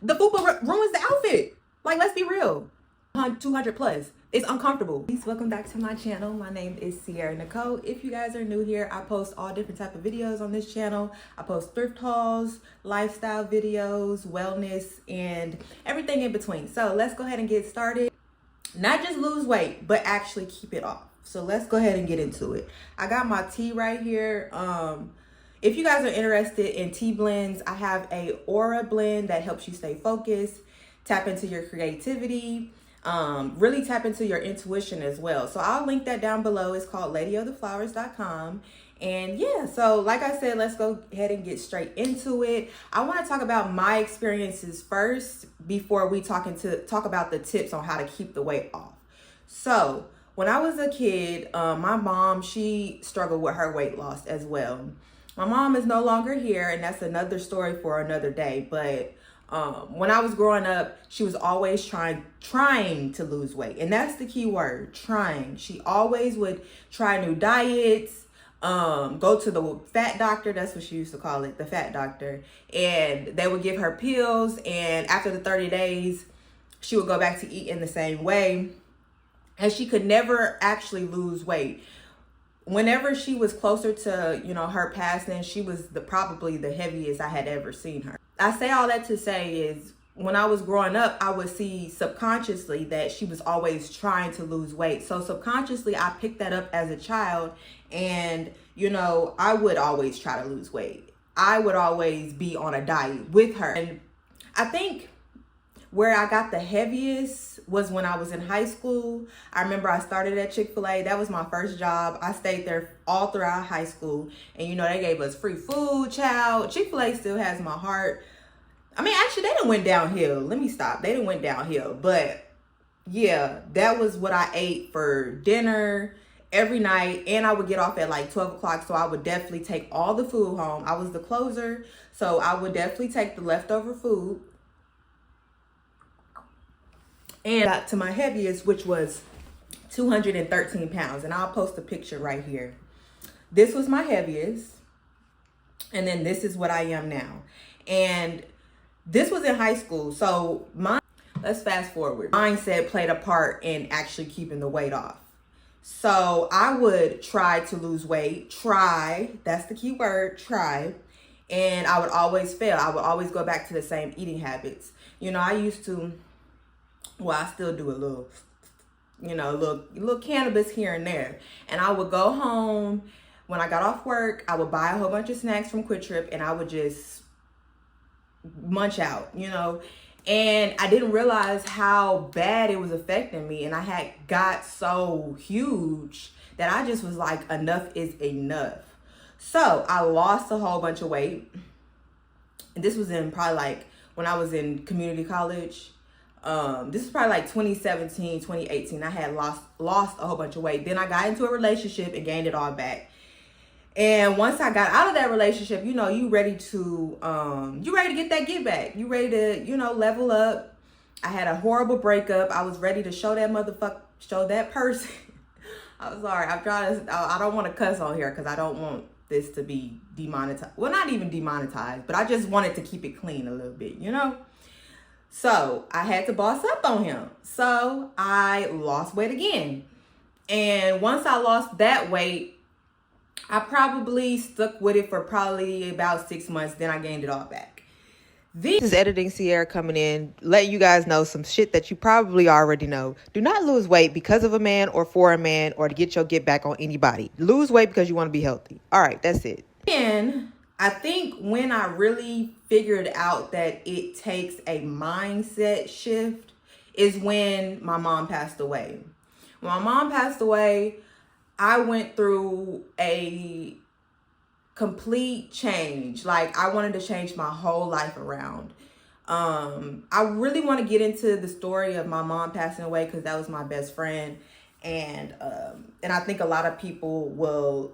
The fupa ruins the outfit. Like, let's be real. 200 plus. It's uncomfortable. Please welcome back to my channel. My name is Sierra Nicole. If you guys are new here, I post all different type of videos on this channel. I post thrift hauls, lifestyle videos, wellness, and everything in between. So let's go ahead and get started. Not just lose weight, but actually keep it off. So let's go ahead and get into it. I got my tea right here. If you guys are interested in tea blends, I have a aura blend that helps you stay focused, tap into your creativity, really tap into your intuition as well. So I'll link that down below. It's called ladyoftheflowers.com. And yeah, so like I said, let's go ahead and get straight into it. I want to talk about my experiences first before we talk about the tips on how to keep the weight off. So when I was a kid, my mom, she struggled with her weight loss as well. My mom is no longer here, and that's another story for another day. But when I was growing up, she was always trying to lose weight. And that's the key word, trying. She always would try new diets, go to the fat doctor. That's what she used to call it, the fat doctor. And they would give her pills. And after the 30 days, she would go back to eat in the same way. And she could never actually lose weight. Whenever she was closer to, her passing, she was probably the heaviest I had ever seen her. I say all that to say is when I was growing up, I would see subconsciously that she was always trying to lose weight. So subconsciously, I picked that up as a child. And, I would always try to lose weight. I would always be on a diet with her. And I think where I got the heaviest was when I was in high school. I remember I started at Chick-fil-A. That was my first job. I stayed there all throughout high school. And, they gave us free food, child. Chick-fil-A still has my heart. I mean, actually, they didn't went downhill. Let me stop. They didn't went downhill. But, yeah, that was what I ate for dinner every night. And I would get off at like 12 o'clock. So I would definitely take all the food home. I was the closer. So I would definitely take the leftover food. And got to my heaviest, which was 213 pounds. And I'll post a picture right here. This was my heaviest. And then this is what I am now. And this was in high school. So let's fast forward. Mindset played a part in actually keeping the weight off. So I would try to lose weight. Try. That's the key word. Try. And I would always fail. I would always go back to the same eating habits. I used to... Well, I still do a little cannabis here and there. And I would go home when I got off work. I would buy a whole bunch of snacks from Quick Trip and I would just munch out, And I didn't realize how bad it was affecting me. And I had got so huge that I just was like, enough is enough. So I lost a whole bunch of weight. And this was in probably like when I was in community college. This is probably like 2017, 2018. I had lost a whole bunch of weight. Then I got into a relationship and gained it all back. And once I got out of that relationship, you ready to get that get back. You ready to, level up. I had a horrible breakup. I was ready to show that person. I'm sorry. I don't want to cuss on here because I don't want this to be demonetized. Well, not even demonetized, but I just wanted to keep it clean a little bit, So I had to boss up on him. So I lost weight again. And once I lost that weight, I probably stuck with it for probably about 6 months. Then I gained it all back. This is Editing Sierra coming in, letting you guys know some shit that you probably already know. Do not lose weight because of a man or for a man or to get your get back on anybody. Lose weight because you want to be healthy. All right, that's it. And I think when I really figured out that it takes a mindset shift is when my mom passed away. When my mom passed away, I went through a complete change. Like I wanted to change my whole life around. I really want to get into the story of my mom passing away because that was my best friend. And I think a lot of people will...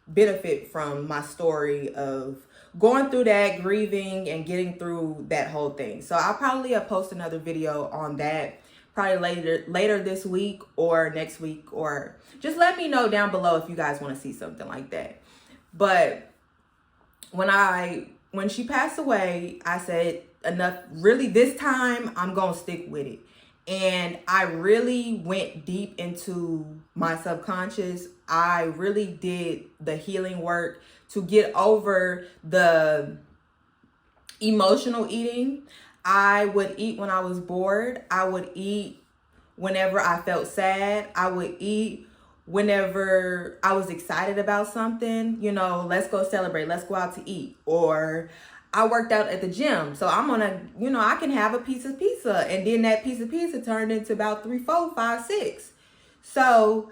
benefit from my story of going through that, grieving and getting through that whole thing. So I'll probably post another video on that probably later this week or next week, or just let me know down below if you guys want to see something like that. But when she passed away, I said, enough. Really, this time I'm gonna stick with it. And I really went deep into my subconscious. I really did the healing work to get over the emotional eating. I would eat when I was bored. I would eat whenever I felt sad. I would eat whenever I was excited about something. You know, let's go celebrate, let's go out to eat. Or I worked out at the gym, so I'm gonna, you know, I can have a piece of pizza, and then that piece of pizza turned into about 3, 4, 5, 6. So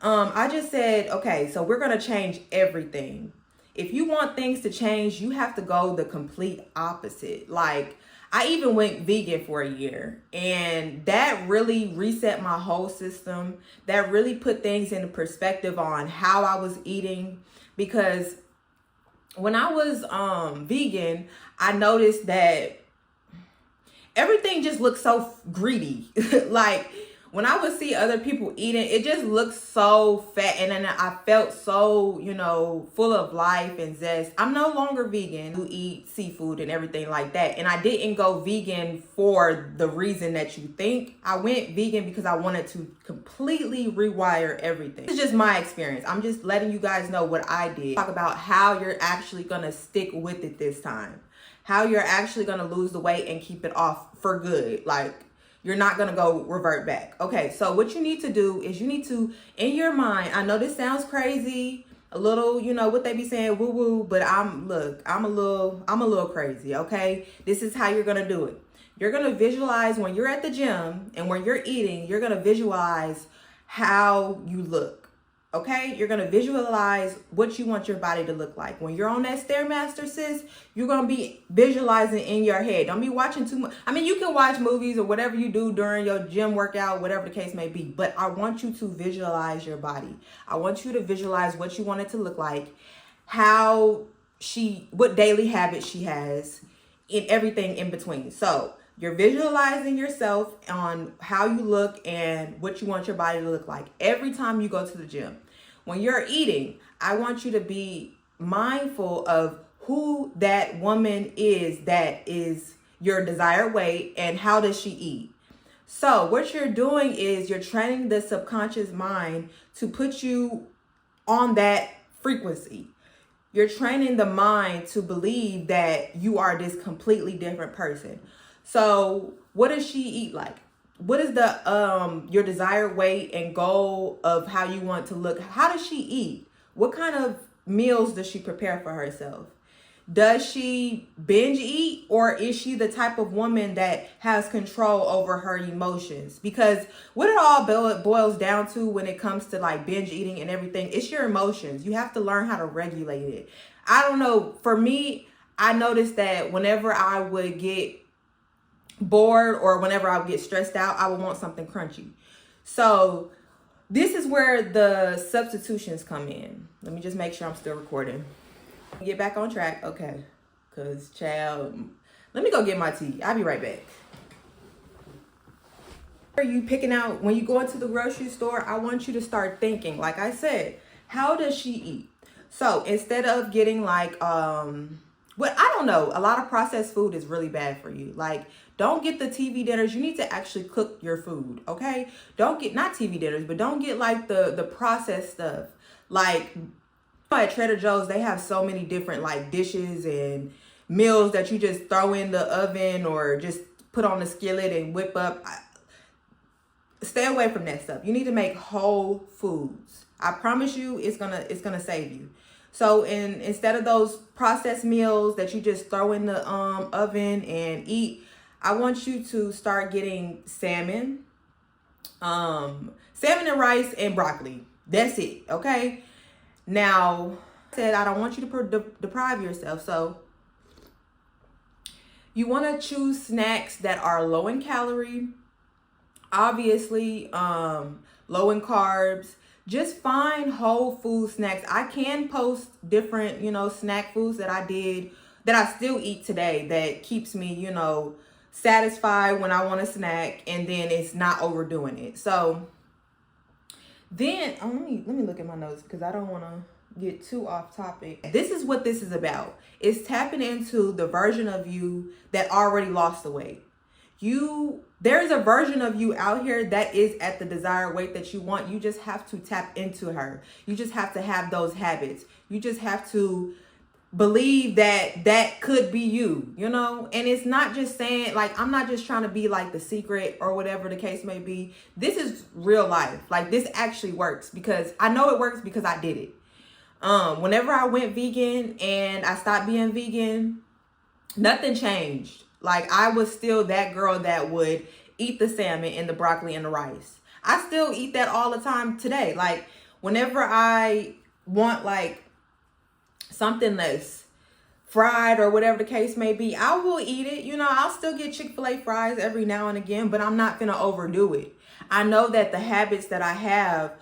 I just said, okay, so we're gonna change everything. If you want things to change, you have to go the complete opposite. Like, I even went vegan for a year, and that really reset my whole system. That really put things into perspective on how I was eating, because when I was vegan, I noticed that everything just looked so greedy. Like, when I would see other people eating, it just looked so fat. And then I felt so, you know, full of life and zest. I'm no longer vegan to eat seafood and everything like that. And I didn't go vegan for the reason that you think. I went vegan because I wanted to completely rewire everything. It's just my experience. I'm just letting you guys know what I did. Talk about how you're actually going to stick with it this time. How you're actually going to lose the weight and keep it off for good. Like, you're not going to go revert back. Okay, so what you need to do is you need to, in your mind, I know this sounds crazy, a little, you know, what they be saying, woo woo, but I'm a little crazy, okay? This is how you're going to do it. You're going to visualize when you're at the gym and when you're eating, you're going to visualize how you look. Okay, you're going to visualize what you want your body to look like. When you're on that Stairmaster, sis, you're going to be visualizing in your head. Don't be watching too much. I mean, you can watch movies or whatever you do during your gym workout, whatever the case may be. But I want you to visualize your body. I want you to visualize what you want it to look like, what daily habits she has, and everything in between. So you're visualizing yourself on how you look and what you want your body to look like every time you go to the gym. When you're eating, I want you to be mindful of who that woman is that is your desired weight and how does she eat. So what you're doing is you're training the subconscious mind to put you on that frequency. You're training the mind to believe that you are this completely different person. So what does she eat like? What is the your desired weight and goal of how you want to look? How does she eat? What kind of meals does she prepare for herself? Does she binge eat, or is she the type of woman that has control over her emotions? Because what it all boils down to when it comes to like binge eating and everything, it's your emotions. You have to learn how to regulate it. I don't know. For me, I noticed that whenever I would get bored or whenever I would get stressed out, I would want something crunchy. So this is where the substitutions come in. Let me just make sure I'm still recording. Get back on track. Okay. Because, child, let me go get my tea. I'll be right back. Are you picking out, when you go into the grocery store, I want you to start thinking, like I said, how does she eat? So instead of getting like, I don't know, a lot of processed food is really bad for you. Like, don't get the TV dinners. You need to actually cook your food, okay? Don't get, not TV dinners, but don't get like the processed stuff. Like, at Trader Joe's, they have so many different like dishes and meals that you just throw in the oven or just put on the skillet and whip up. Stay away from that stuff. You need to make whole foods. I promise you, it's gonna save you. So instead of those processed meals that you just throw in the oven and eat, I want you to start getting salmon and rice and broccoli. That's it, okay? Now, I said I don't want you to deprive yourself. So you want to choose snacks that are low in calorie, obviously low in carbs. Just find whole food snacks. I can post different, snack foods that I still eat today that keeps me, satisfied when I want a snack, and then it's not overdoing it. So then, let me look at my notes because I don't want to get too off topic. This is what this is about. It's tapping into the version of you that already lost the weight. There's a version of you out here that is at the desired weight that you want. You just have to tap into her. You just have to have those habits. You just have to believe that that could be you, you know? And it's not just saying, like, I'm not just trying to be like The Secret or whatever the case may be. This is real life. Like, this actually works, because I know it works because I did it. Whenever I went vegan and I stopped being vegan, nothing changed. Like, I was still that girl that would eat the salmon and the broccoli and the rice. I still eat that all the time today. Like, whenever I want like something that's fried or whatever the case may be, I will eat it. You know, I'll still get Chick-fil-A fries every now and again, but I'm not gonna overdo it. I know that the habits that I have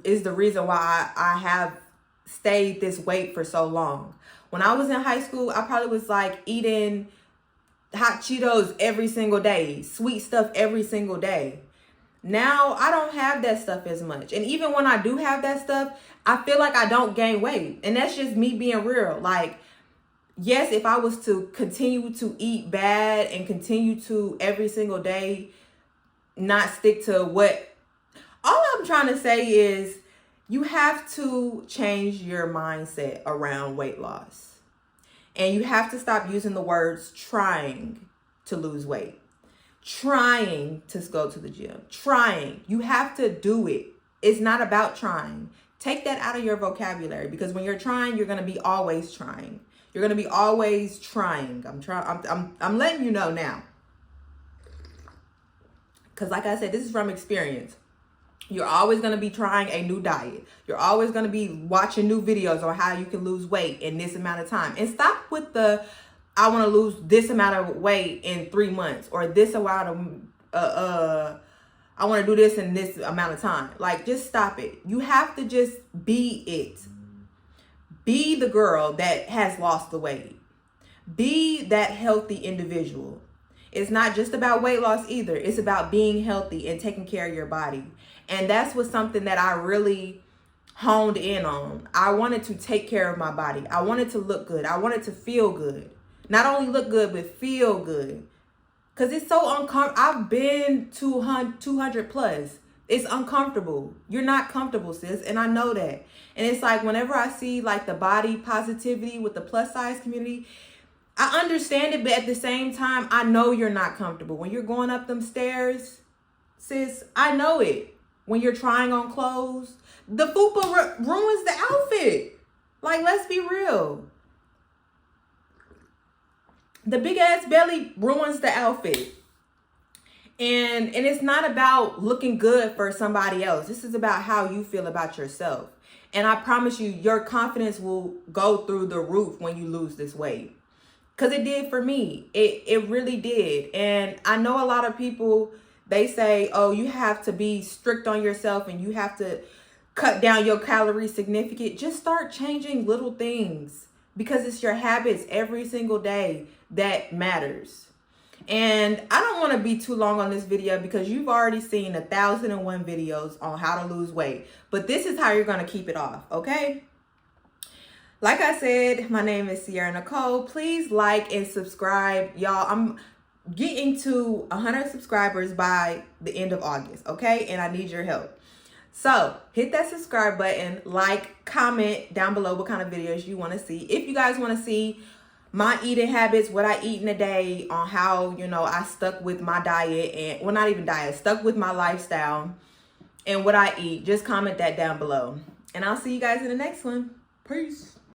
is the reason why I have stayed this weight for so long. When I was in high school, I probably was like eating hot Cheetos every single day, sweet stuff every single day. Now I don't have that stuff as much. And even when I do have that stuff, I feel like I don't gain weight. And that's just me being real. Like, yes, if I was to continue to eat bad and continue to every single day not stick to what, all I'm trying to say is you have to change your mindset around weight loss. And you have to stop using the words trying to lose weight, trying to go to the gym, trying. You have to do it. It's not about trying. Take that out of your vocabulary, because when you're trying, you're going to be always trying. You're going to be always trying. I'm letting you know now. Because like I said, this is from experience. You're always going to be trying a new diet. You're always going to be watching new videos on how you can lose weight in this amount of time. And stop with the, I want to lose this amount of weight in 3 months, or this amount of, I want to do this in this amount of time. Like, just stop it. You have to just be it. Be the girl that has lost the weight. Be that healthy individual. It's not just about weight loss either. It's about being healthy and taking care of your body. And that's was something that I really honed in on. I wanted to take care of my body. I wanted to look good. I wanted to feel good. Not only look good, but feel good. Because it's so uncomfortable. I've been 200 plus. It's uncomfortable. You're not comfortable, sis. And I know that. And it's like whenever I see like the body positivity with the plus size community, I understand it, but at the same time, I know you're not comfortable. When you're going up them stairs, sis, I know it. When you're trying on clothes, the fupa ruins the outfit. Like, let's be real. The big ass belly ruins the outfit. And it's not about looking good for somebody else. This is about how you feel about yourself. And I promise you, your confidence will go through the roof when you lose this weight. Because it did for me. It really did. And I know a lot of people, they say, oh, you have to be strict on yourself and you have to cut down your calories significant. Just start changing little things, because it's your habits every single day that matters. And I don't want to be too long on this video, because you've already seen 1,001 videos on how to lose weight. But this is how you're going to keep it off, okay? Like I said, my name is Sierra Nicole. Please like and subscribe. Y'all, I'm getting to 100 subscribers by the end of August, okay? And I need your help. So hit that subscribe button, like, comment down below what kind of videos you want to see. If you guys want to see my eating habits, what I eat in a day, on how, you know, I stuck with my diet and, well, not even diet, stuck with my lifestyle and what I eat, just comment that down below. And I'll see you guys in the next one. Peace.